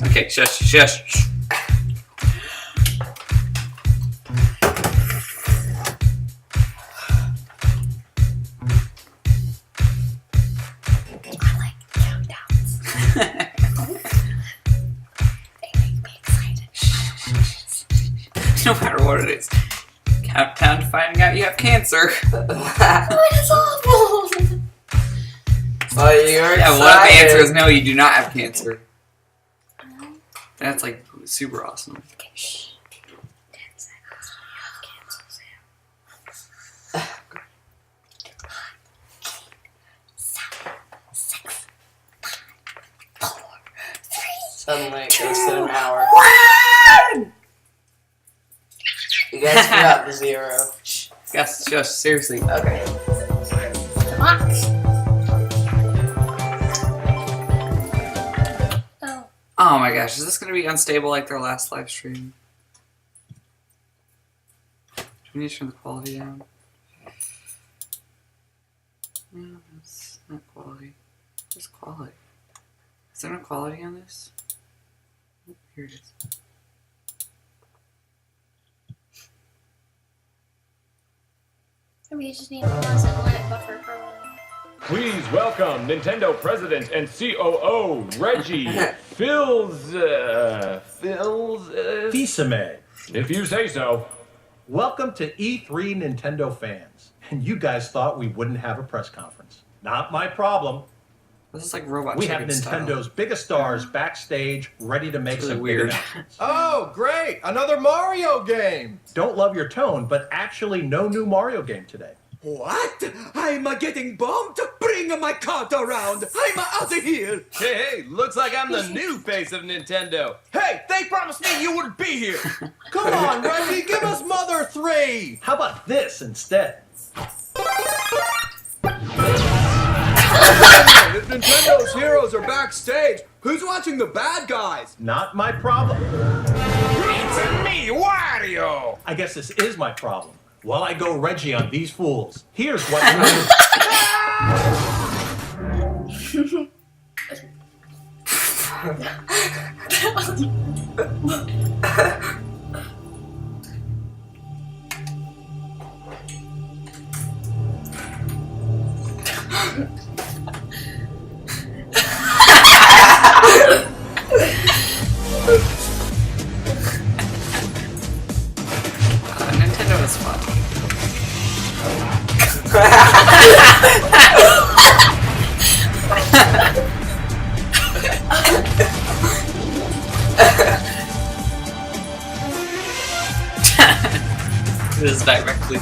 Okay, shush. No matter what it is. Countdown to finding out you have cancer. That is awful. Well, you're excited. What if the answer is no, you do not have cancer? That's like super awesome. Okay, shh. 10 seconds. You have cancer, Sam. 7, 6, 5, 4, 3. Suddenly it goes to an hour. You guys forgot the 0. Yes, just seriously. Okay. Box. Oh my gosh, is this going to be unstable like their last live stream? Do we need to turn the quality down? No, that's not quality. Where's quality? Is there no quality on this? Oh, here it is. Maybe you just need a constant limit buffer for one. Please welcome Nintendo President and COO Reggie Fisame. If you say so. Welcome to E3 Nintendo fans. And you guys thought we wouldn't have a press conference. Not my problem. This is like Robot We have Chicken Nintendo's style. biggest stars backstage ready to make It's really some weird. big announcements. Oh, great! Another Mario game! Don't love your tone, but actually no new Mario game today. What? I'm getting bombed? Bring my cart around! I'm out of here! Hey, looks like I'm the new face of Nintendo. Hey, they promised me you would be here! Come on, Reggie, give us Mother 3! How about this instead? If Nintendo's heroes are backstage, who's watching the bad guys? Not my problem. It's me, Wario! I guess this is my problem. While I go Reggie on these fools, here's what Nintendo is fun. This is directly.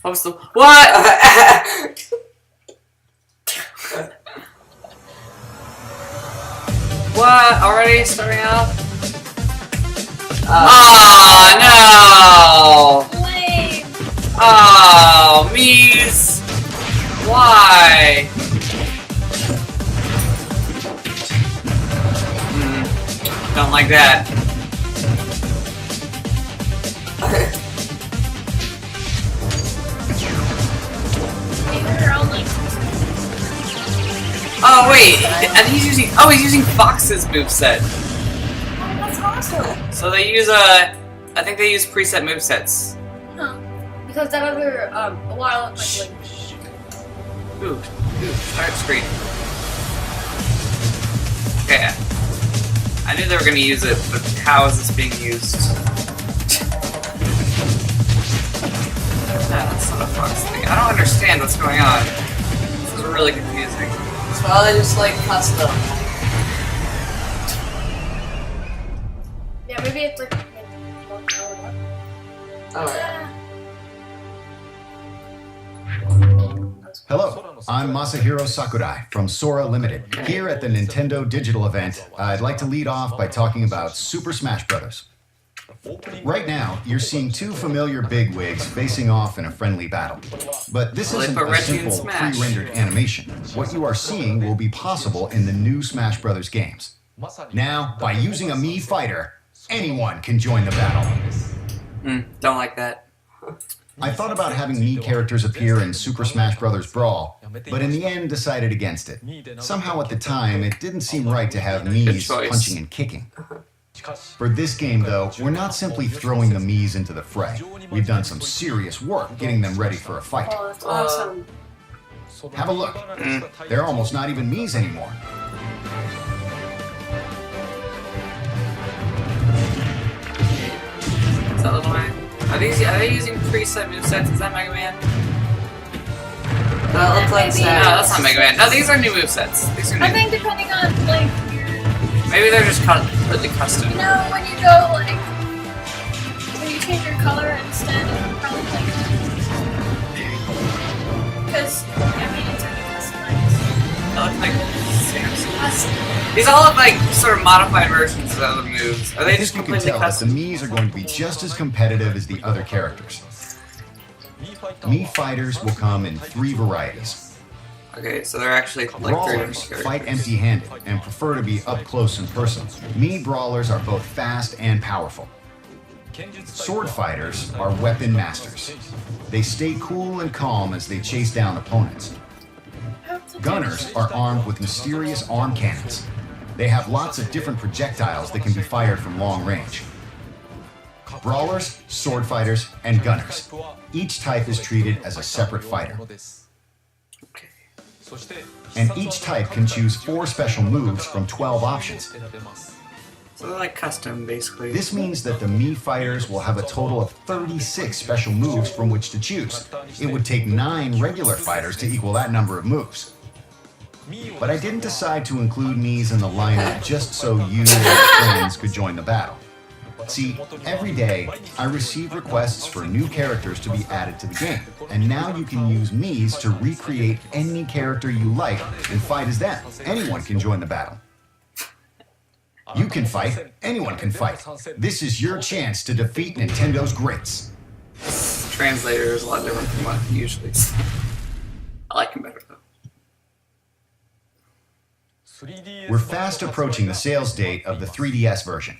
I'm still. What? What? Already starting out? Oh no! Lame. Oh, Miis! Why? Don't like that. Oh wait, and he's using Fox's moveset. Oh, that's awesome. So they use I think they use preset movesets. Huh. Because that other, a while like Ooh, start screen. Okay. I knew they were gonna use it, but how is this being used? That's not a Fox thing. I don't understand what's going on. This is really confusing. It's probably just like custom. yeah, maybe it's like. Alright. Hello, I'm Masahiro Sakurai from Sora Limited. Here at the Nintendo Digital event, I'd like to lead off by talking about Super Smash Bros. Right now, you're seeing two familiar bigwigs facing off in a friendly battle. But this Well, they isn't put a Reggie in simple Smash. pre-rendered animation. What you are seeing will be possible in the new Smash Bros. Games. Now, by using a Mii fighter, anyone can join the battle. Don't like that. I thought about having Mii characters appear in Super Smash Bros. Brawl, but in the end decided against it. Somehow at the time, it didn't seem right to have Miis choice. punching and kicking. For this game, though, we're not simply throwing the Miis into the fray. We've done some serious work getting them ready for a fight. Oh, that's awesome. Have a look. They're almost not even Miis anymore. Is that little man? Are they using preset movesets? Is that Mega Man? That looks like Maybe. No, Samus. that's not Mega Man. No, these are new movesets. These are I new. think depending on like your, Maybe they're just completely custom. you know, when you go like when you change your color instead of probably like because I mean it's already customized. They look like Custom. these all look like sort of modified versions of the moves. Are they I just think you can completely tell that the custom? Miis are going to be just as competitive as the other characters. Mii fighters will come in 3 varieties. Okay, so they're actually like 3 Brawlers different fight characters. empty-handed and prefer to be up close and personal. Mii brawlers are both fast and powerful. Sword fighters are weapon masters. They stay cool and calm as they chase down opponents. Gunners are armed with mysterious arm cannons. They have lots of different projectiles that can be fired from long range. Brawlers, sword fighters, and gunners. Each type is treated as a separate fighter. Okay. And each type can choose 4 special moves from 12 options. So they're like custom, basically. This means that the Mii fighters will have a total of 36 special moves from which to choose. It would take 9 regular fighters to equal that number of moves. But I didn't decide to include Miis in the lineup just so you and your friends could join the battle. See, every day I receive requests for new characters to be added to the game, and now you can use Miis to recreate any character you like and fight as them. Anyone can join the battle. You can fight, anyone can fight. This is your chance to defeat Nintendo's greats. Translator is a lot different from what usually is. I like him better though. We're fast approaching the sales date of the 3DS version.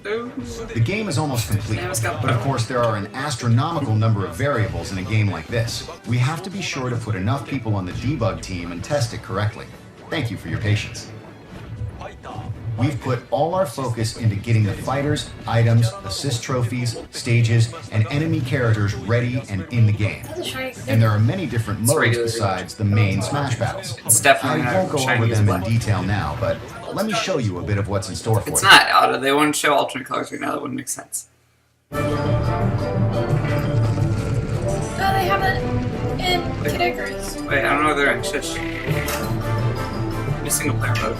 Ooh. The game is almost complete, but of course there are an astronomical number of variables in a game like this. We have to be sure to put enough people on the debug team and test it correctly. Thank you for your patience. We've put all our focus into getting the fighters, items, assist trophies, stages, and enemy characters ready and in the game. And there are many different modes regular. besides the main Smash battles. It's definitely I not won't go over Chinese them in black. detail now, but let me show you a bit of what's in store for It's you. not. They wouldn't show alternate colors right now. That wouldn't make sense. Oh, they have it in Kid Icarus. Wait, I don't know whether they're in Shush. New single player mode.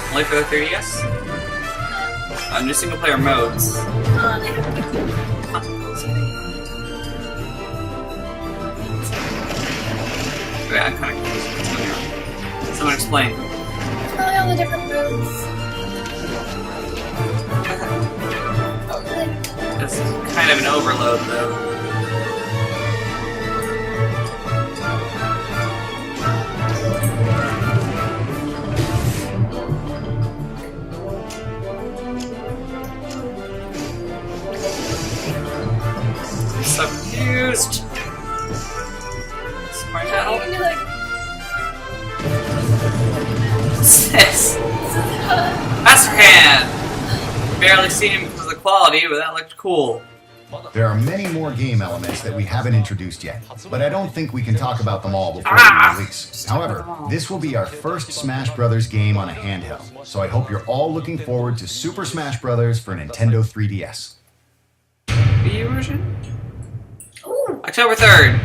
Only for the 3DS? New single player modes. They have Wait, I'm kind of confused what's going on. Someone explain. probably all the different moves. It's kind of an overload, though. I'm so confused. Smart You battle. can do like Sis. Master Hand! Barely seen him because of the quality, but that looked cool. There are many more game elements that we haven't introduced yet, but I don't think we can talk about them all before the release. However, this will be our first Smash Bros. Game on a handheld, so I hope you're all looking forward to Super Smash Bros. For Nintendo 3DS. Wii U version? ooh. October 3rd.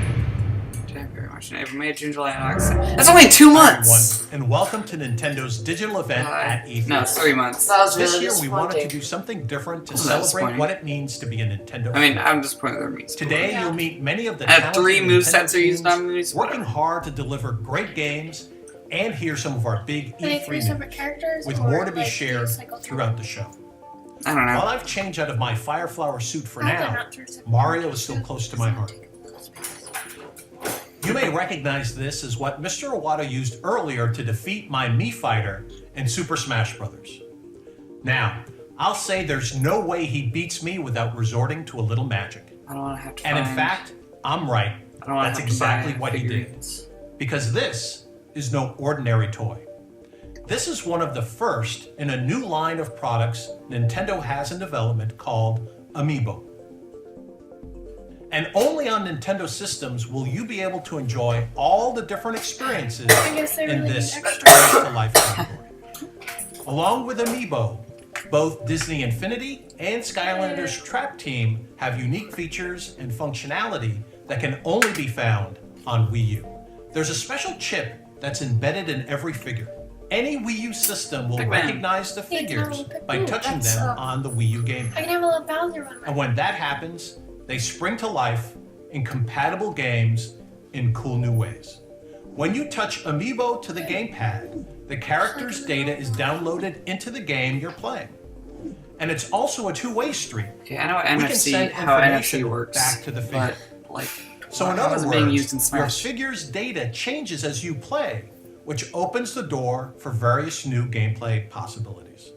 January, March, April, May, June, July, and August. That's only 2 months! Everyone, and welcome to Nintendo's digital event at E3. No, it's 3 months. That was This really year we wanted to disappointing. do something different to That's celebrate disappointing. what it means to be a Nintendo I mean, fan. I'm disappointed that means. Today you'll meet many of the And talented 3 Nintendo movesets are used teams on Miis. working hard to deliver great games and hear some of our big Are they E3 three news, separate characters? with or, more to be like, shared cycle through? throughout the show. I don't know. While I've changed out of my Fireflower suit for How are they now, not three separate Mario characters? is still close to my heart. You may recognize this as what Mr. Iwata used earlier to defeat my Mii fighter in Super Smash Bros. Now, I'll say there's no way he beats me without resorting to a little magic. I don't want to have to And in find- fact, I'm right. I don't want That's to have to exactly buy what he did. figurines. Because this is no ordinary toy. This is one of the first in a new line of products Nintendo has in development called Amiibo. And only on Nintendo systems will you be able to enjoy all the different experiences I guess they in really this need extra. Experience to Life category. Along with Amiibo, both Disney Infinity and Skylanders Trap Team have unique features and functionality that can only be found on Wii U. There's a special chip that's embedded in every figure. Any Wii U system will Pac-Man. recognize the figures by touching That's, them on the Wii U I gamepad. can have a little Bowser on And when that happens, they spring to life in compatible games in cool new ways. When you touch Amiibo to the gamepad, the character's data is downloaded into the game you're playing. And it's also a two-way street. Okay, I know what We can NFC, send how NFC information works. back to the figure. But, like, So in how other is it words, being used in your Smash? figure's data changes as you play, which opens the door for various new gameplay possibilities.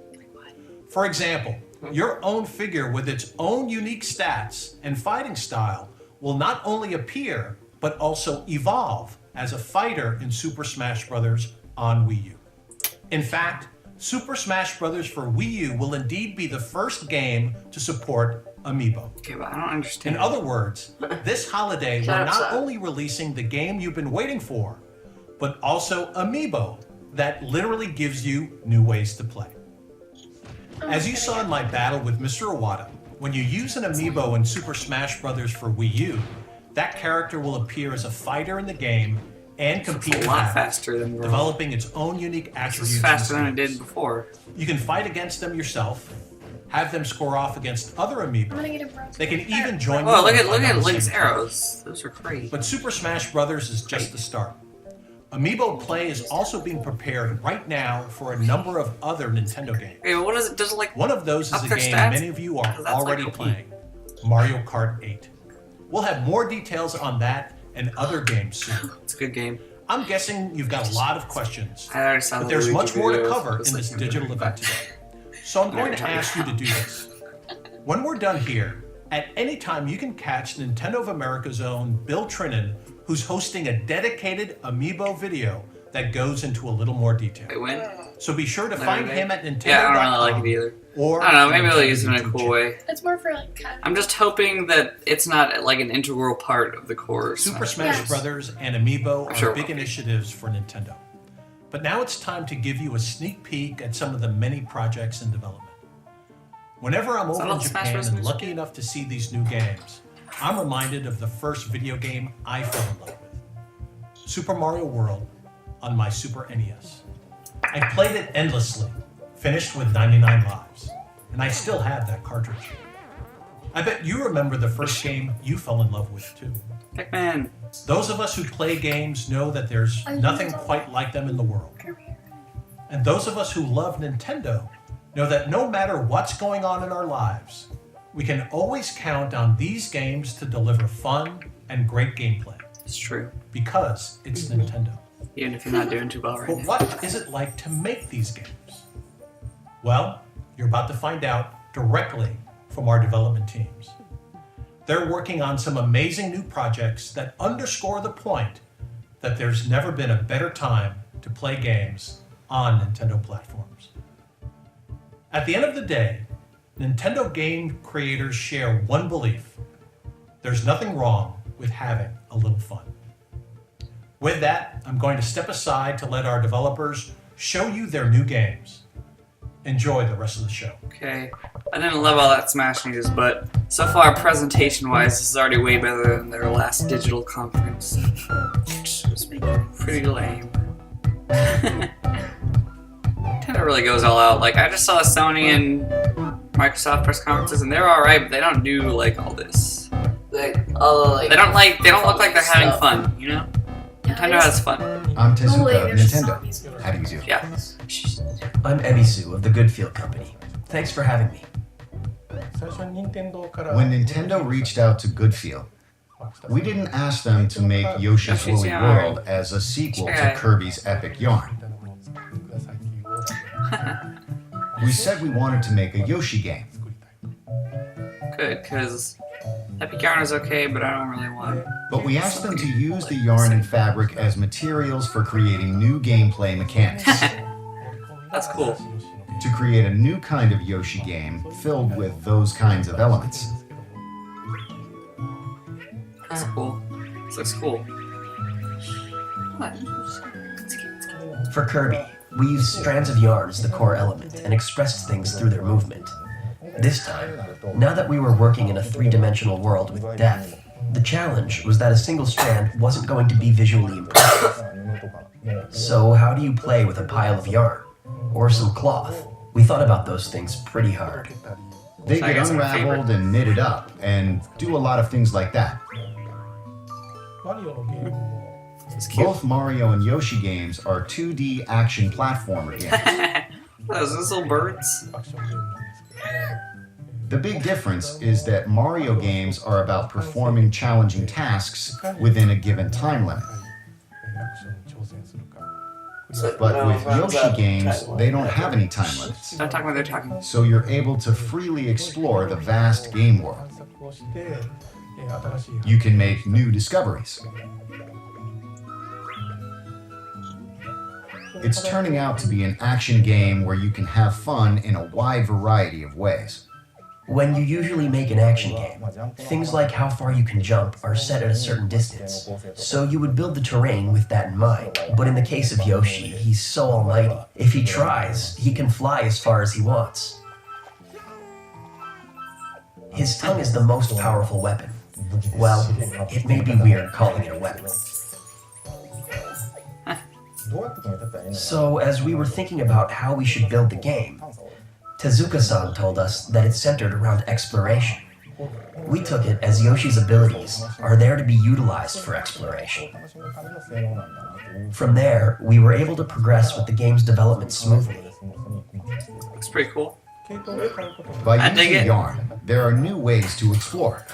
For example, your own figure with its own unique stats and fighting style will not only appear, but also evolve as a fighter in Super Smash Bros. On Wii U. In fact, Super Smash Bros. For Wii U will indeed be the first game to support Amiibo. Okay, but I don't understand. In other words, this holiday Shut we're up, not son. only releasing the game you've been waiting for, but also Amiibo that literally gives you new ways to play. As you saw in my battle with Mr. Iwata, when you use an Amiibo in Super Smash Bros. For Wii U, that character will appear as a fighter in the game and compete it's in a lot battles, faster than normal. developing its own unique This attributes. is faster and than it did skills. before. You can fight against them yourself, have them score off against other I'm Amiibo. gonna get a Bowser. They can even join Oh, you look in at fight on the Link's same team. arrows. Those are great. But Super Smash Bros. Is just the start. Amiibo Play is also being prepared right now for a number of other Nintendo games. Okay, but what is it? Does it like? One of those is Up a their game stats? many of you are Because that's, already like, OP. playing, Mario Kart 8. We'll have more details on that and other games soon. It's a good game. I'm guessing you've got a lot of questions, I already saw but the there's Luigi much more to video. cover It's in like- this digital event today. So I'm going to ask you to do this. When we're done here, at any time you can catch Nintendo of America's own Bill Trinan, who's hosting a dedicated Amiibo video that goes into a little more detail. Wait, when? So be sure to No, find maybe. him at Nintendo.com. Yeah, I don't really like it either. Or I don't know. Maybe the they'll use it in a YouTube cool channel. way. It's more for like casual. I'm just hoping that it's not like an integral part of the core. Super Smash Yes. Bros. And Amiibo are Sure. big initiatives for Nintendo. But now it's time to give you a sneak peek at some of the many projects in development. Whenever I'm that over all in the Smash Japan Bros. and music? lucky enough to see these new games, I'm reminded of the first video game I fell in love with, Super Mario World on my Super NES. I played it endlessly, finished with 99 lives, and I still have that cartridge. I bet you remember the first game you fell in love with too. Pac-Man. Those of us who play games know that there's nothing quite like them in the world. Come here. And those of us who love Nintendo know that no matter what's going on in our lives, we can always count on these games to deliver fun and great gameplay It's true. because it's Nintendo. Even if you're not doing too well right But now. what is it like to make these games? Well, you're about to find out directly from our development teams. They're working on some amazing new projects that underscore the point that there's never been a better time to play games on Nintendo platforms. At the end of the day, Nintendo game creators share one belief: there's nothing wrong with having a little fun. With that, I'm going to step aside to let our developers show you their new games. Enjoy the rest of the show. Okay. I didn't love all that Smash news, but so far, presentation-wise, this is already way better than their last digital conference. Which was pretty lame. Nintendo really goes all out. Like, I just saw Sony and Microsoft press conferences, and they're alright, but they don't do, like, all this. Like, all the, like, They don't look like they're having stuff. fun, you know? Yeah, Nintendo has fun. I'm Oh, Tezuka wait, of there's Nintendo. zombies. How do you do? Yeah. I'm Ebisu of the Goodfield Company. Thanks for having me. When Nintendo reached out to Goodfield, we didn't ask them to make Yoshi's Yoshi's Woolly Yarn. World as a sequel Okay. to Kirby's Epic Yarn. We said we wanted to make a Yoshi game. Good, because Epic Yarn is okay, but I don't really want. But we asked them to use the yarn and fabric as materials for creating new gameplay mechanics. That's cool. To create a new kind of Yoshi game filled with those kinds of elements. That's cool. This looks cool. What? For Kirby, we used strands of yarn as the core element and expressed things through their movement. This time, now that we were working in a three-dimensional world with depth, the challenge was that a single strand wasn't going to be visually impressive. So how do you play with a pile of yarn? Or some cloth? We thought about those things pretty hard. They I get guess my unraveled and knitted up and do a lot of things like that. It's cute. Both Mario and Yoshi games are 2D action platformer games. Those little birds. The big difference is that Mario games are about performing challenging tasks within a given time limit. But with Yoshi games, they don't have any time limits. Don't talk when they're talking. So you're able to freely explore the vast game world. You can make new discoveries. It's turning out to be an action game where you can have fun in a wide variety of ways. When you usually make an action game, things like how far you can jump are set at a certain distance, so you would build the terrain with that in mind. But in the case of Yoshi, he's so almighty. If he tries, he can fly as far as he wants. His tongue is the most powerful weapon. Well, it may be weird calling it a weapon. So, as we were thinking about how we should build the game, Tezuka-san told us that it's centered around exploration. We took it as Yoshi's abilities are there to be utilized for exploration. From there, we were able to progress with the game's development smoothly. Looks pretty cool. By I dig using it. yarn, there are new ways to explore.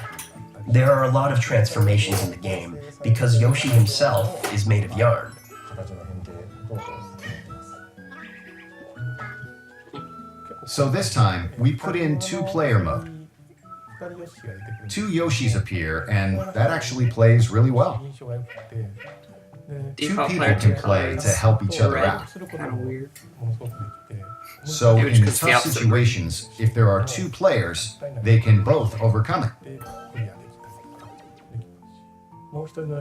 There are a lot of transformations in the game because Yoshi himself is made of yarn. So this time, we put in two-player mode. Two Yoshis appear, and that actually plays really well. Two Default people player, can two play colors. to help each other Red. out. Kind of weird. So Maybe in because the tough opposite. situations, if there are two players, they can both overcome it.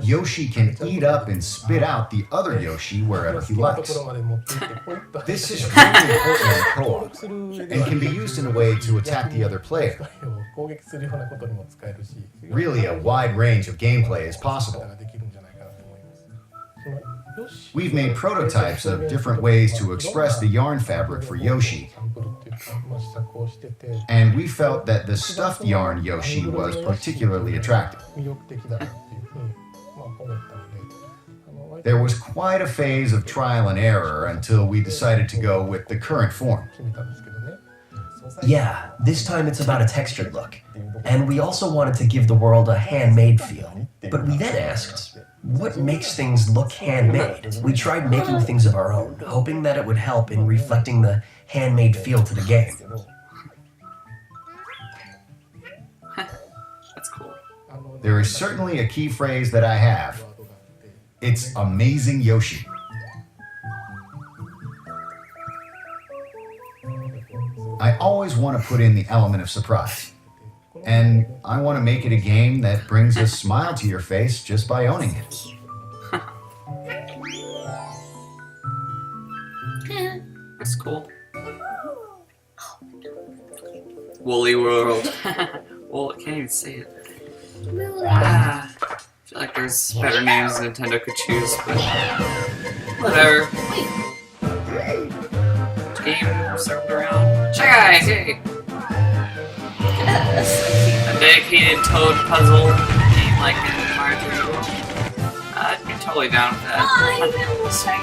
Yoshi can eat up and spit out the other Yoshi wherever he likes. This is really important in co-op, and can be used in a way to attack the other player. Really, a wide range of gameplay is possible. We've made prototypes of different ways to express the yarn fabric for Yoshi, and we felt that the stuffed yarn Yoshi was particularly attractive. There was quite a phase of trial and error until we decided to go with the current form. Yeah, this time it's about a textured look. And we also wanted to give the world a handmade feel. But we then asked, what makes things look handmade? We tried making things of our own, hoping that it would help in reflecting the handmade feel to the game. That's cool. There is certainly a key phrase that I have. It's amazing Yoshi. I always want to put in the element of surprise. And I want to make it a game that brings a smile to your face just by owning it. That's cool. Woolly World. Well, I can't even say it. Ah, I feel like there's better names Nintendo could choose, but whatever. Game circled around. Hi guys, yay! A dedicated Toad puzzle game like in Mario 3D World. I'd be totally down with that. Oh, I almost tried.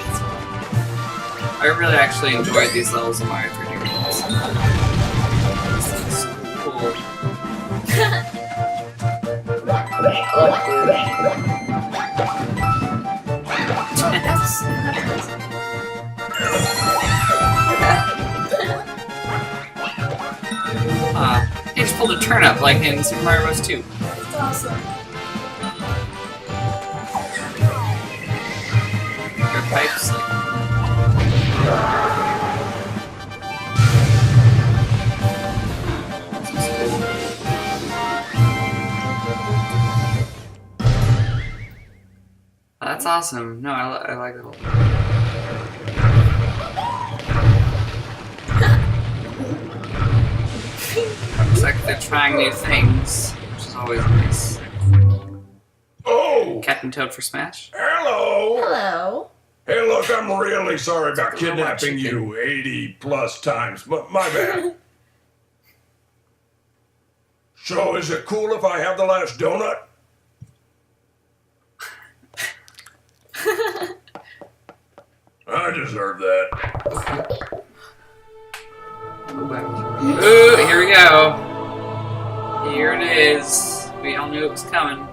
I really actually enjoyed these levels of Mario 3D Worlds. This is cool. He just pulled a turnip like in Super Mario Bros. 2. That's awesome. Your pipes, like... That's awesome. No, I like it a lot. Looks like they're trying new things, which is always nice. Oh! Captain Toad for Smash? Hello! Hello. Hey, look, I'm really sorry about kidnapping you 80+ times, but my bad. So, is it cool if I have the last donut? I deserve that. Ooh, here we go. Here it is. We all knew it was coming.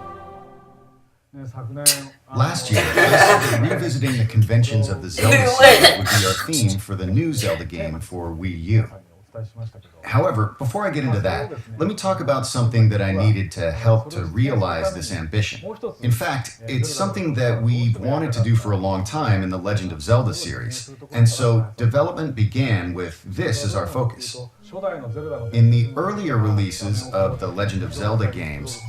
Last year, I said that revisiting the conventions of the Zelda series would be our theme for the new Zelda game for Wii U. However, before I get into that, let me talk about something that I needed to help to realize this ambition. In fact, it's something that we've wanted to do for a long time in the Legend of Zelda series, and so development began with this as our focus. In the earlier releases of the Legend of Zelda games,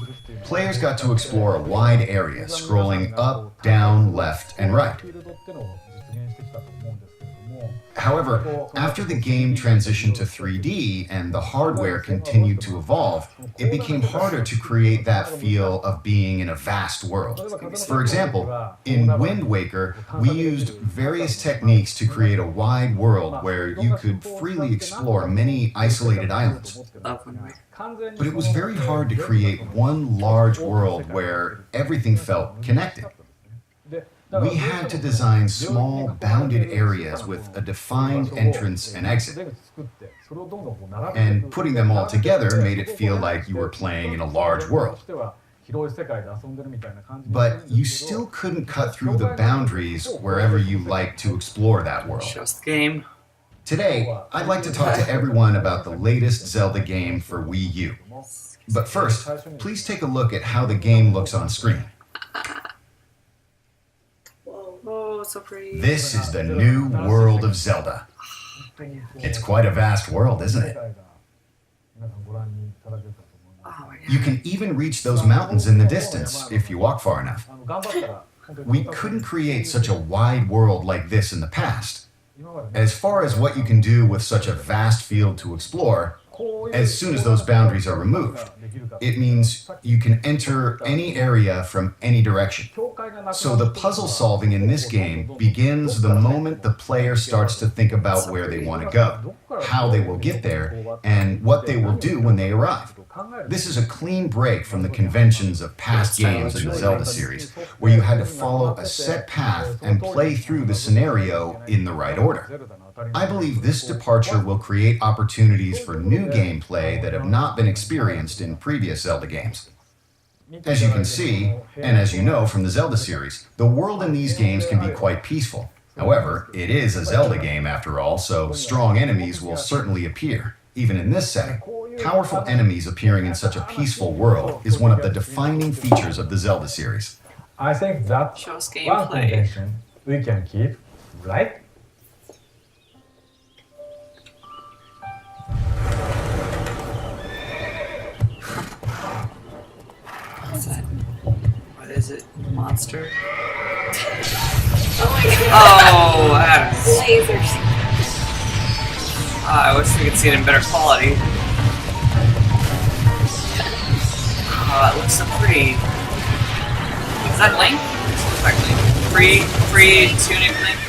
players got to explore a wide area, scrolling up, down, left, and right. However, after the game transitioned to 3D and the hardware continued to evolve, it became harder to create that feel of being in a vast world. For example, in Wind Waker, we used various techniques to create a wide world where you could freely explore many isolated islands. But it was very hard to create one large world where everything felt connected. We had to design small, bounded areas with a defined entrance and exit. And putting them all together made it feel like you were playing in a large world. But you still couldn't cut through the boundaries wherever you liked to explore that world. Just the game. Today, I'd like to talk to everyone about the latest Zelda game for Wii U. But first, please take a look at how the game looks on screen. Oh, so pretty. This is the new world of Zelda. It's quite a vast world, isn't it? Oh my God. You can even reach those mountains in the distance if you walk far enough. We couldn't create such a wide world like this in the past. As far as what you can do with such a vast field to explore, as soon as those boundaries are removed, it means you can enter any area from any direction. So the puzzle solving in this game begins the moment the player starts to think about where they want to go, how they will get there, and what they will do when they arrive. This is a clean break from the conventions of past games in the Zelda series, where you had to follow a set path and play through the scenario in the right order. I believe this departure will create opportunities for new gameplay that have not been experienced in previous Zelda games. As you can see, and as you know from the Zelda series, the world in these games can be quite peaceful. However, it is a Zelda game after all, so strong enemies will certainly appear, even in this setting. Powerful enemies appearing in such a peaceful world is one of the defining features of the Zelda series. I think that Show us one gameplay. condition we can keep, right? What's that? What is it? Monster? Oh my God. Oh, that is... Lasers. I wish we could see it in better quality. Oh, it looks so pretty. Is that Link? It looks like Link. Free tunic Link?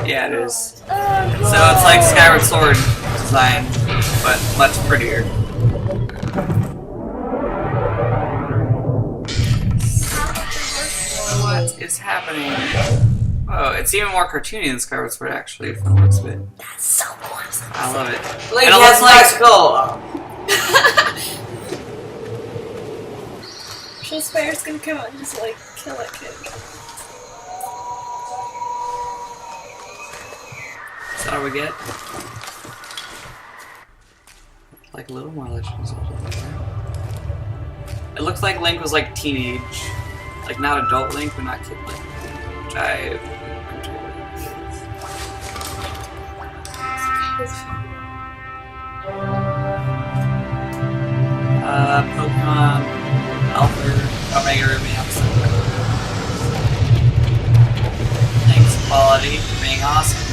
Yeah, it is. Oh, cool. So it's like Skyward Sword design, but much prettier. is happening? Oh, it's even more cartoony than Skyward Sword, actually, from the looks of it. That's so awesome. I love it. Link And it has looks like skull. She swears gonna come out and just like kill that kid. Is that all we get? Like a little more Legend of Zelda. It looks like Link was like teenage. Like not adult Link, but not kid Link. Which I'm Pokemon, Alpha, Omega Ruby, thanks quality for being awesome.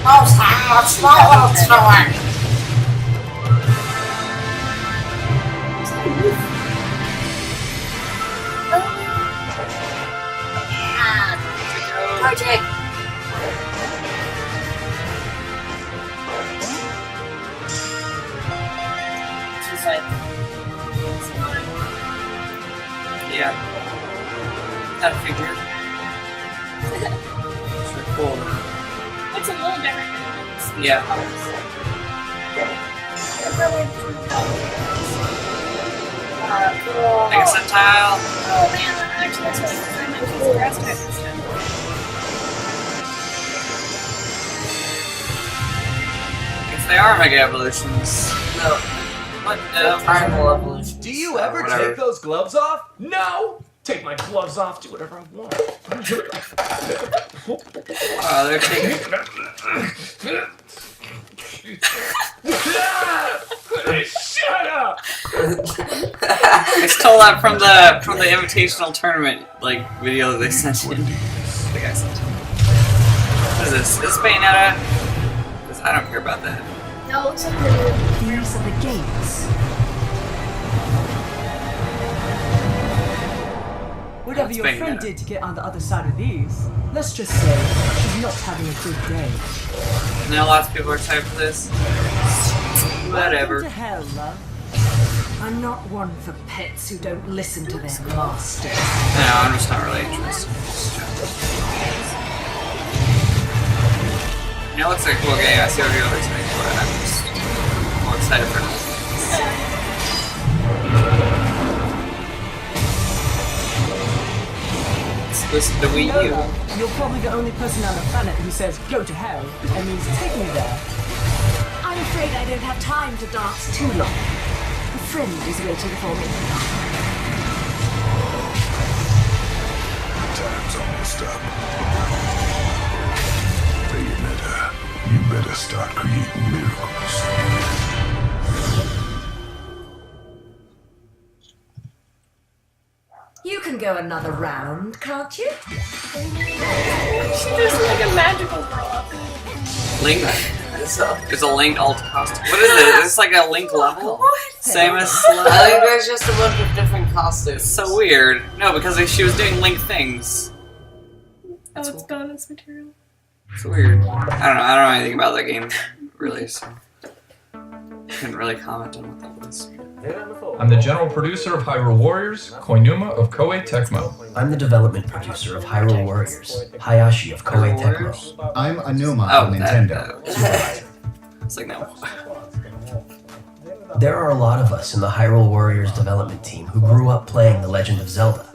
Oh, stop! Project. She's like, Yeah. That figure. Sure, cool. it's a little different than Yeah. cool. Like a Sceptile. Oh man, actually that's really cool. I'm into the grass type and stuff. If they are Mega Evolutions. No, What? primal evolution. Do you ever Whatever. take those gloves off? No! Take my gloves off, do whatever I want. Oh, they're taking. Shut up! I stole that from the invitational tournament like video that they sent in. The guy sent in. What is this? Is this Bayonetta? 'Cause I don't care about that. No, it looks like the These are the gates. Whatever That's your friend Bayonetta. did to get on the other side of these, let's just say she's not having a good day. I know lots of people are excited for this. Whatever. Welcome to hell, love. I'm not one for pets who don't listen to their masters. No, I'm just not really interested. You know, it looks like a cool game. I see what the others make, but I'm just more excited for this. Exclusive to Wii U. You're probably the only person on the planet who says go to hell and means take me there. I'm afraid I don't have time to dance too long. A friend is waiting for me. Time's almost up. Bayonetta, you better start creating miracles. You can go another round, can't you? she does like a magical rock. Link? It's a Link alt costume. What is it? Is this like a Link level? Same as I think there's just a bunch of different costumes. so weird. No, because she was doing Link things. Oh, it's bonus material. It's weird. I don't know anything about that game, really, so couldn't really comment on what that was. I'm the general producer of Hyrule Warriors, Koinuma of Koei Tecmo. I'm the development producer of Hyrule Warriors, Hayashi of Koei Tecmo. I'm Anuma Oh, of Nintendo. It's like no. There are a lot of us in the Hyrule Warriors development team who grew up playing The Legend of Zelda.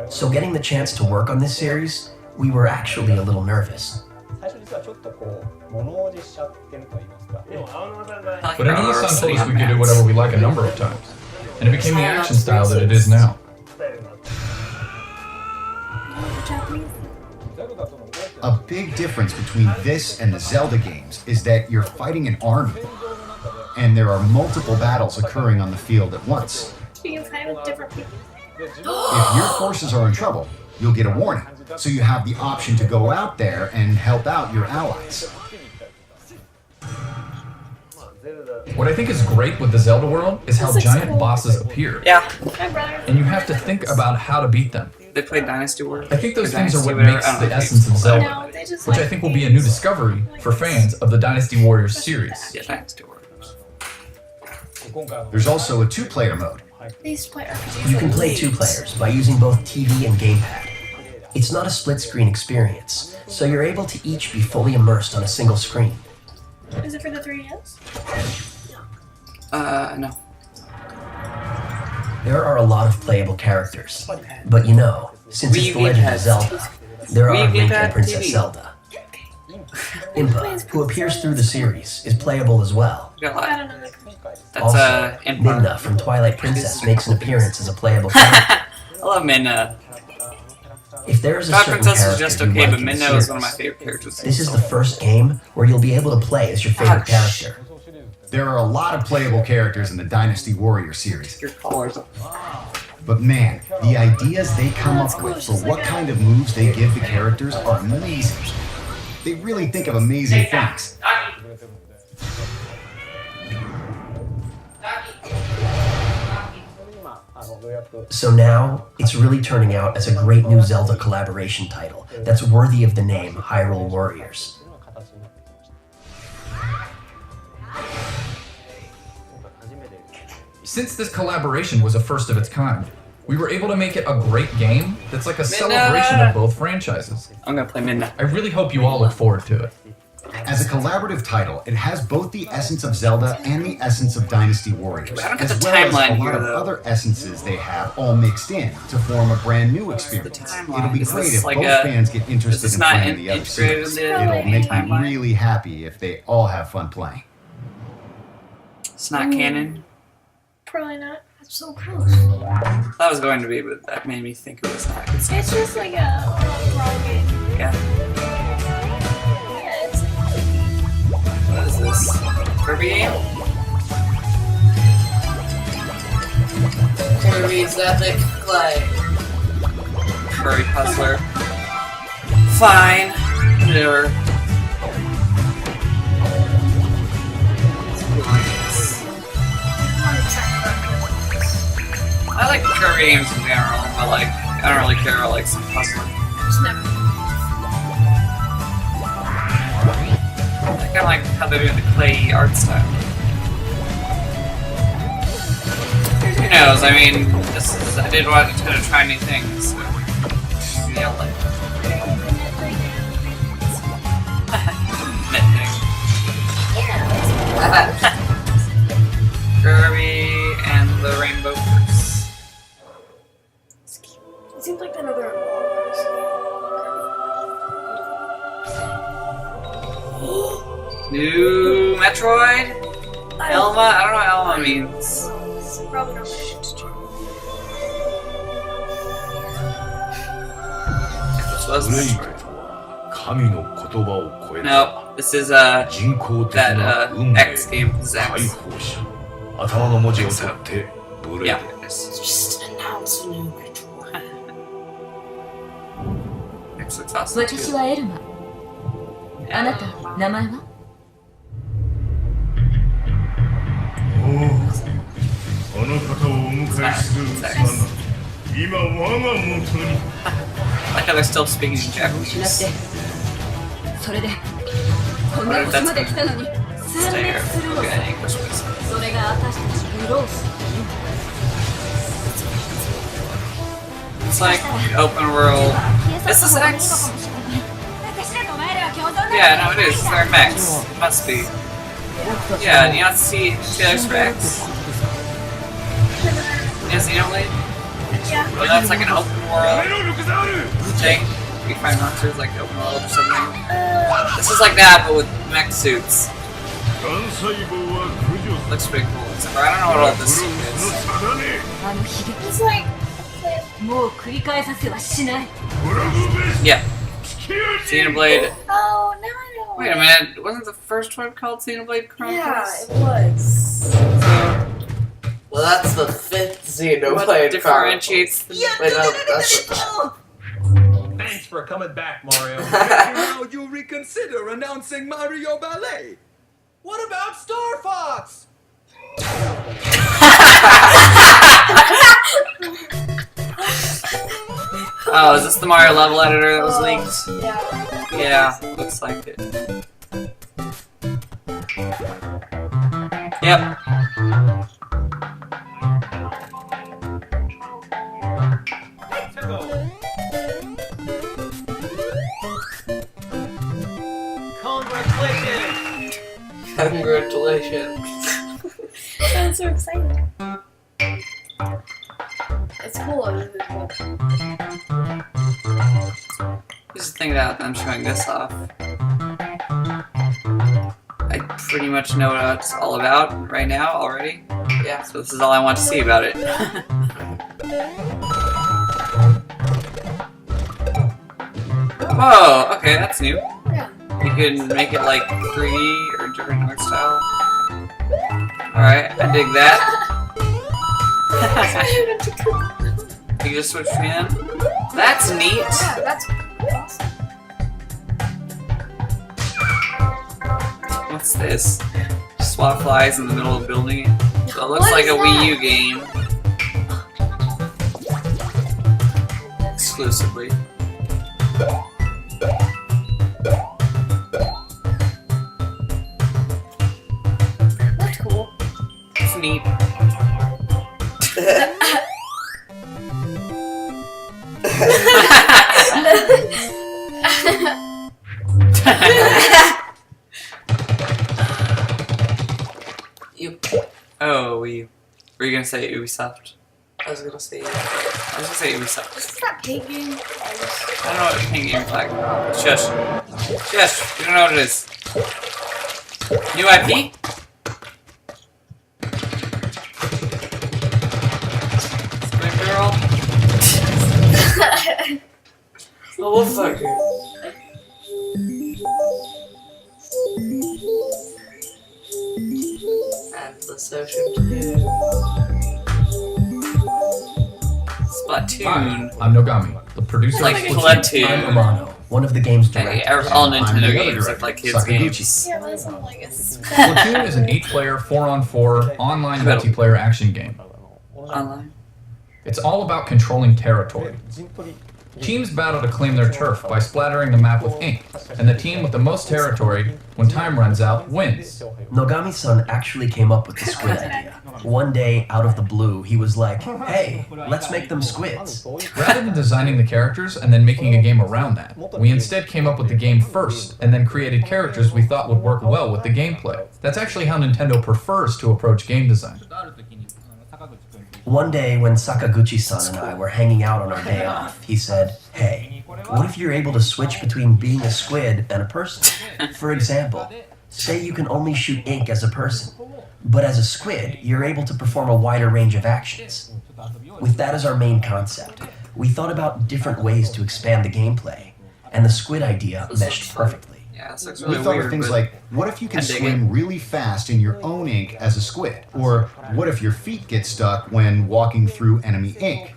So getting the chance to work on this series, we were actually a little nervous. But Anuma-san told us we could do whatever we like a number of times, and it became the action style that it is now. A big difference between this and the Zelda games is that you're fighting an army, and there are multiple battles occurring on the field at once. You can fight with different people. If your forces are in trouble, you'll get a warning, so you have the option to go out there and help out your allies. What I think is great with the Zelda world is how giant bosses appear. Yeah. My brother. And you have to think about how to beat them. They played Dynasty Warriors. I think those Or things are Dynasty, what whatever. makes I don't the know if essence of it's Zelda, No, they just which I think will be a new discovery for fans of the Dynasty Warriors series. Yeah, Dynasty Warriors. There's also a 2-player mode. They used to play RPGs. You can play 2 players by using both TV and gamepad. It's not a split-screen experience, so you're able to each be fully immersed on a single screen. Is it for the 3DS? No. There are a lot of playable characters, but you know, since it's the Legend of Zelda, there are Link and Princess Zelda. Impa, who appears through the series, is playable as well. You got a lot. I don't know. That's Also, Impa. Midna from Twilight Princess makes an appearance as a playable character. I love Midna. If there is a Twilight certain Princess is character just you okay, like but in the Midna is one of my series, favorite characters. this is the first game where you'll be able to play as your favorite character. There are a lot of playable characters in the Dynasty Warrior series. Your colors. But man, the ideas they come up with for what kind of moves they give the characters are amazing. They really think of amazing things. So now, it's really turning out as a great new Zelda collaboration title that's worthy of the name Hyrule Warriors. Since this collaboration was a first of its kind, we were able to make it a great game that's like a celebration of both franchises. I'm gonna play Midna. I really hope you all look forward to it. As a collaborative title, it has both the essence of Zelda and the essence of Dynasty Warriors, I don't get as the well as timeline a lot here, of though. other essences they have all mixed in to form a brand new experience. It'll be Is great this if like both a- fans get is interested this in not playing the other integrated series. in the It'll make me timeline? really happy if they all have fun playing. It's not canon. Probably not. That's so close. That was going to be, but that made me think it was not. It's just like a wrong game. Yeah. Yeah, it's What is this? Kirby game? Kirby's Epic Clay. Kirby Puzzler. Fine. Whatever. I like Kirby games in general, but like, I don't really care about like some puzzling. just never. I kind of like how they're doing the clay art style. Who knows? I mean, this is, I did want to try new things. So maybe I'll like Kirby and the Rainbow Curse. It seems like another. New Metroid? Elma? I don't know what Elma means. Probably not. This was Metroid. No, this is that X game. This is X. Yeah, It's just an announcement. X looks awesome. 私はエルマ。あなた、名前は？あの方をお迎えするさな、今我が元に。 I like how they're still speaking in Japanese. それで、こんな場所まで来たのに、数 Stay 年 here. するの Look さ。 at English, please. それが私たちブロース。 It's like open world. Is this X? Yeah, no, it is. They're mechs. It must be. Yeah, do you not see trailers for X? Yeah, Xenoblade? Yeah. Well, that's like an open world thing. You find monsters like open world or something. This is like that, but with mech suits. Looks pretty cool. Except for I don't know what all this suit is. あのヒゲ。 It's like. もう繰り返させはしない。 Yeah. Xenoblade. Oh, now I know. Wait a minute. Wasn't the first one called Xenoblade Chronicles? Yeah, it was. Well, that's the 5th Xenoblade. What differentiates the... Wait, no, that's the... Thanks for coming back, Mario. Now you reconsider announcing Mario Ballet. What about Star Fox? Oh, is this the Mario level editor that was leaked? Yeah. Yeah, looks like it. Yep. Congratulations. Sounds so exciting. It's cool. It's really cool. Here's the thing about them showing this off. I pretty much know what it's all about right now already. Yeah. So this is all I want to see about it. Whoa, okay, that's new. Yeah. You can make it like 3D or different art style. Alright, I dig that. You just switch me in. That's neat. Yeah, that's awesome. What's this? Swat flies in the middle of building it. So it looks What like is a Wii U that? game. Exclusively. That's cool. It's neat. You. Oh, were you gonna say Ubisoft? I was gonna say. I was gonna say Ubisoft. Is this that pig game? I don't know what a pink game flag. Shush. Shush. You don't know what it is. New IP? Spring Girl? Oh, fucker. And the social too. Splatoon. I'm Nogami, the producer Like of Splatoon. I'm Amano, one of the game's directors. All I'm Nintendo the other games director, look like kids' Sakaguchi. games. Yeah, but it's not like a Splatoon is an 8-player, 4-on-4 online multiplayer action game. Online. It's all about controlling territory. Teams battle to claim their turf by splattering the map with ink, and the team with the most territory, when time runs out, wins. Nogami-san actually came up with the squid idea. One day, out of the blue, he was like, hey, let's make them squids. Rather than designing the characters and then making a game around that, we instead came up with the game first, and then created characters we thought would work well with the gameplay. That's actually how Nintendo prefers to approach game design. One day, when Sakaguchi-san and I were hanging out on our day off, he said, hey, what if you're able to switch between being a squid and a person? For example, say you can only shoot ink as a person, but as a squid, you're able to perform a wider range of actions. With that as our main concept, we thought about different ways to expand the gameplay, and the squid idea meshed perfectly. Yeah, this looks We really thought weird. of things but like, what if you can I dig swim really fast in your own ink as a squid? Or what if your feet get stuck when walking through enemy ink?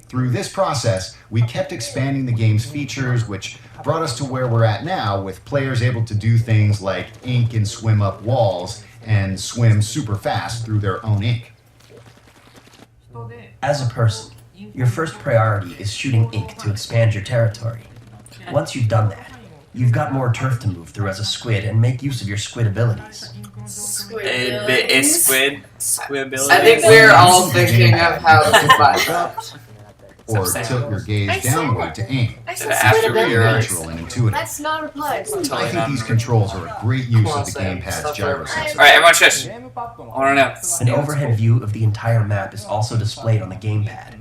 Through this process, we kept expanding the game's features, which brought us to where we're at now, with players able to do things like ink and swim up walls, and swim super fast through their own ink. As a person, your first priority is shooting ink to expand your territory. Once you've done that, you've got more turf to move through as a squid and make use of your squid abilities. Squidbility. I think we're all thinking of how to fight up. Or tilt your gaze downward to aim. I said After squid you're ability. Natural and intuitive. That's not a reply. I think these controls are a great use of the gamepad's gyro sensor. Alright, everyone shush. I wanna know. An overhead view of the entire map is also displayed on the gamepad.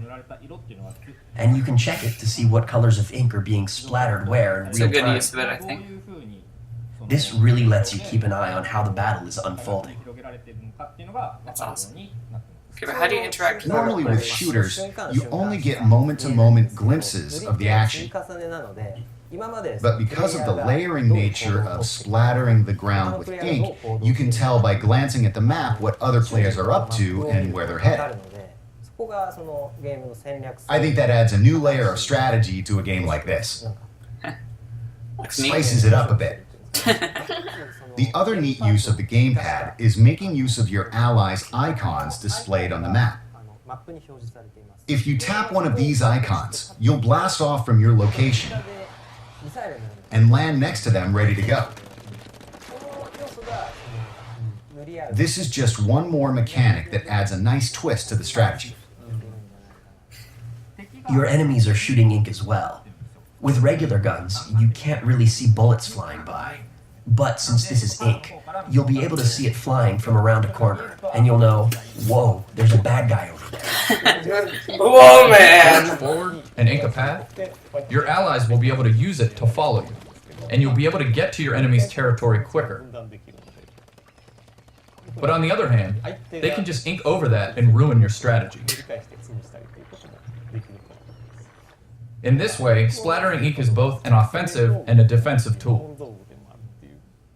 And you can check it to see what colors of ink are being splattered where in It's a real good time. use of it, I think. This really lets you keep an eye on how the battle is unfolding. That's awesome. Okay, but how do you interact with Normally with shooters, you only get moment-to-moment glimpses of the action. But because of the layering nature of splattering the ground with ink, you can tell by glancing at the map what other players are up to and where they're headed. I think that adds a new layer of strategy to a game like this. Spices it up a bit. The other neat use of the gamepad is making use of your allies' icons displayed on the map. If you tap one of these icons, you'll blast off from your location and land next to them ready to go. This is just one more mechanic that adds a nice twist to the strategy. Your enemies are shooting ink as well. With regular guns, you can't really see bullets flying by. But since this is ink, you'll be able to see it flying from around a corner, and you'll know, whoa, there's a bad guy over there. Whoa, man! March forward and ink a path, your allies will be able to use it to follow you, and you'll be able to get to your enemy's territory quicker. But on the other hand, they can just ink over that and ruin your strategy. In this way, splattering ink is both an offensive and a defensive tool.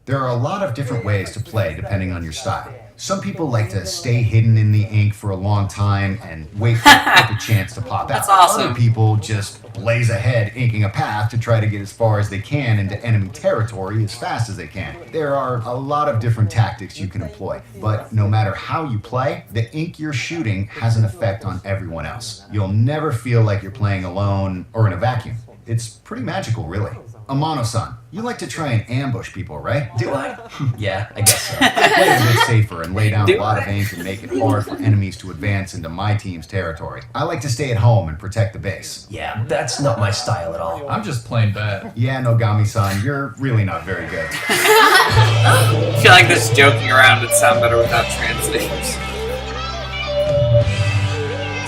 There are a lot of different ways to play depending on your style. Some people like to stay hidden in the ink for a long time and wait for the chance to pop out. That's awesome. Other people just blaze ahead, inking a path to try to get as far as they can into enemy territory as fast as they can. There are a lot of different tactics you can employ, but no matter how you play, the ink you're shooting has an effect on everyone else. You'll never feel like you're playing alone or in a vacuum. It's pretty magical, really. Amano-san, you like to try and ambush people, right? Do I? Yeah, I guess so. I play a bit safer and lay down a lot of ink and make it hard for enemies to advance into my team's territory. I like to stay at home and protect the base. Yeah, that's not my style at all. I'm just plain bad. Yeah, Nogami-san, you're really not very good. I feel like this joking around would sound better without translators.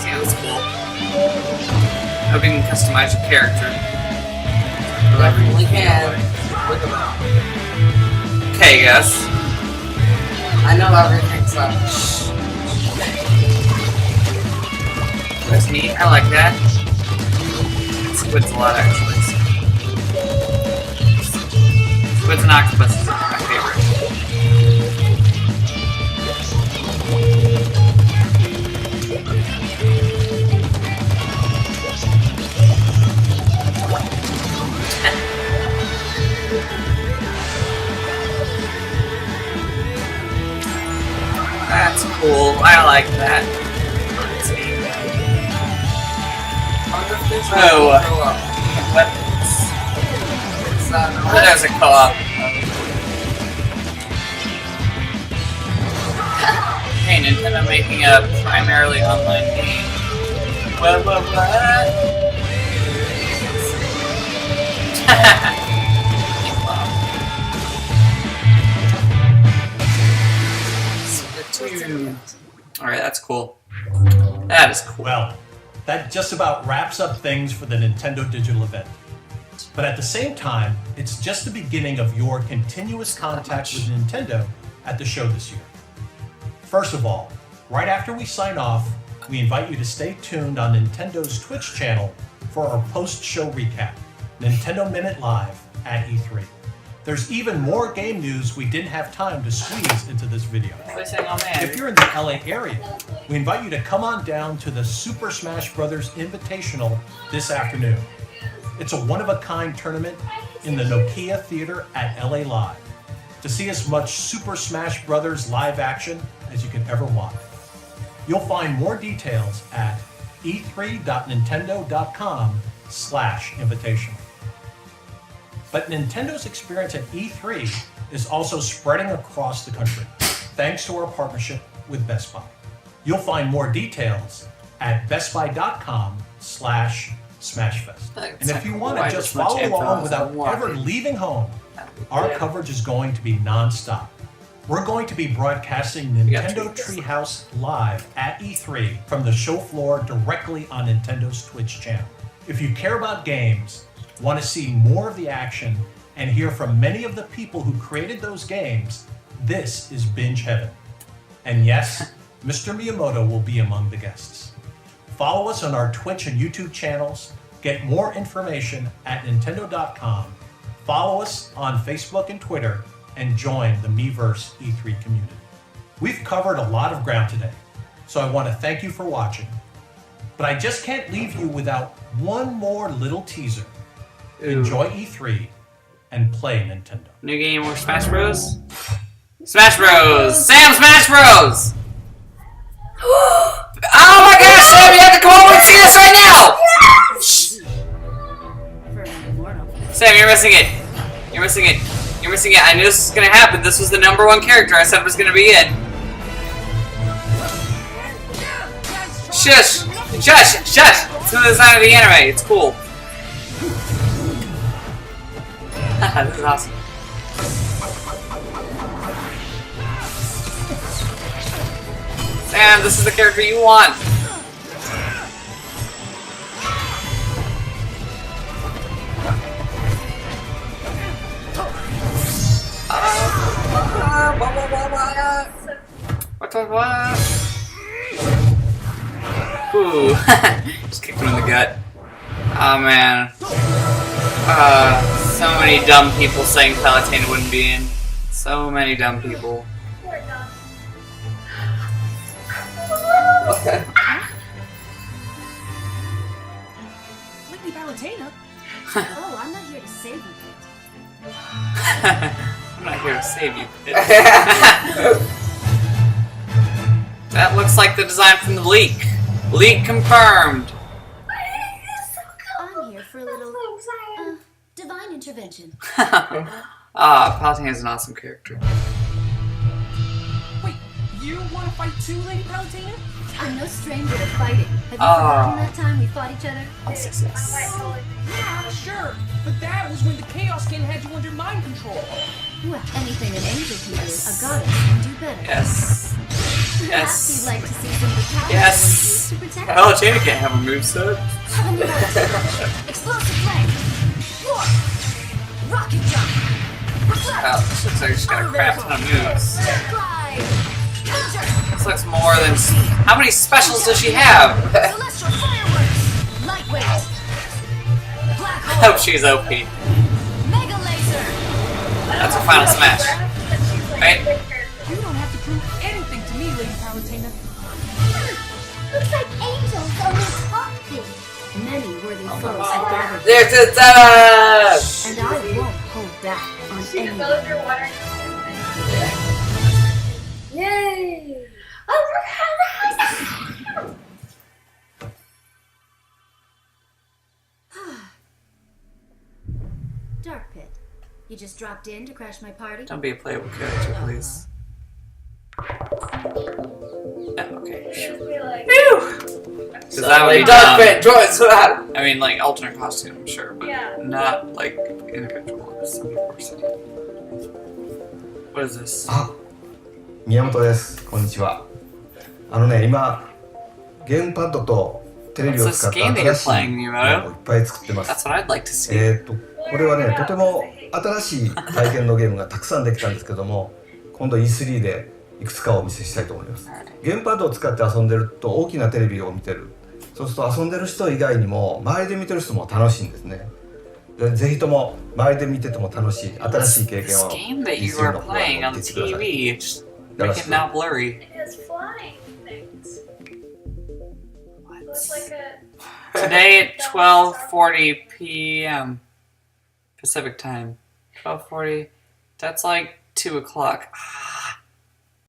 See, that's cool. Hope you can customize your character. Definitely can. Look at that. Okay, guys. I know everything, so. That's neat. I like that. Squid's a lot, actually. Squids and octopuses are my favorite. That's cool. I like that. Oh, weapons. There's a co-op. Hey, Nintendo making a primarily online game. What? Alright, that's cool. That is cool. Well, that just about wraps up things for the Nintendo Digital event. But at the same time, it's just the beginning of your continuous contact with Nintendo at the show this year. First of all, right after we sign off, we invite you to stay tuned on Nintendo's Twitch channel for our post-show recap, Nintendo Minute Live at E3. There's even more game news we didn't have time to squeeze into this video. If you're in the LA area, we invite you to come on down to the Super Smash Bros. Invitational this afternoon. It's a one-of-a-kind tournament in the Nokia Theater at LA Live to see as much Super Smash Bros. Live action as you can ever want. You'll find more details at e3.nintendo.com/invitational. But Nintendo's experience at E3 is also spreading across the country, thanks to our partnership with Best Buy. You'll find more details at bestbuy.com/smashfest. And if you want to just follow along without ever leaving home, our coverage is going to be non-stop. We're going to be broadcasting Nintendo Treehouse live at E3 from the show floor directly on Nintendo's Twitch channel. If you care about games, want to see more of the action, and hear from many of the people who created those games, this is Binge Heaven. And yes, Mr. Miyamoto will be among the guests. Follow us on our Twitch and YouTube channels, get more information at Nintendo.com, follow us on Facebook and Twitter, and join the Miiverse E3 community. We've covered a lot of ground today, so I want to thank you for watching. But I just can't leave you without one more little teaser. Enjoy E3 and play Nintendo. New game or Smash Bros? Smash Bros! Sam Smash Bros! Oh my gosh, Sam, you have to come over and see this right now! Sam, you're missing it. You're missing it. You're missing it. I knew this was gonna happen. This was the #1 character I said was gonna be in. Shush! Shush! Shush! It's the design of the anime. It's cool. This is awesome. Damn, this is the character you want. What? Ooh. Just kicked him in the gut. Oh man. So many dumb people saying Palutena wouldn't be in. So many dumb people. Lady Palutena? Oh, I'm not here to save you, Pit. I'm not here to save you, Pit. That looks like the design from the leak. Leak confirmed. I'm here for a little divine intervention. Palutena's an awesome character. Wait, you want to fight too, Lady Palutena? I'm no stranger to fighting. Have you forgotten that time we fought each other? Yeah, sure. But that was when the Chaos King had you under mind control. Well, anything an angel can do, a goddess can do better. Yes. Perhaps you'd like to see some of the power Yes. used to protect you. Palutena can't have a moveset. Explosive flame. Warp. Rocket jump. Wow, this looks like she's got a crap ton of moves. Glide. Counter. This looks more than... How many specials does she have? Celestial fireworks. Lightweight. Black I hole. hope she's OP. Mega laser. That's her final smash. Right? You don't have to prove anything to me, Lady Palutena. Looks like angels only talk big. Many worthy foes have gathered. There's a And I won't hold back on anyone. Yay! Dark Pit, you just dropped in to crash my party? Don't be a playable character, please. Oh, okay. Because that would be Dark dumb. Pit, join that. I mean, like, alternate costume, sure, but not, like, individual, as some people are saying. What is this? 宮本です。こんにちは。今ゲームパッドとテレビを使った新しいものをいっぱい作ってます。That's what I'd like to see. これはね、とても新しい体験のゲームがたくさんできたんですけども、今度 E3 でいくつかをお見せしたいと思います。ゲームパッドを使って遊んでると大きなテレビを見てる。そうすると遊んでる人以外にも周りで見てる人も楽しいんですね。ぜひとも周りで見てても楽しい新しい経験を E3 の方に持ってきてください。よろしく。Make it now blurry. It has flying things. Looks like a... Today at 12:40 p.m. Pacific time. 12:40. That's like 2 o'clock.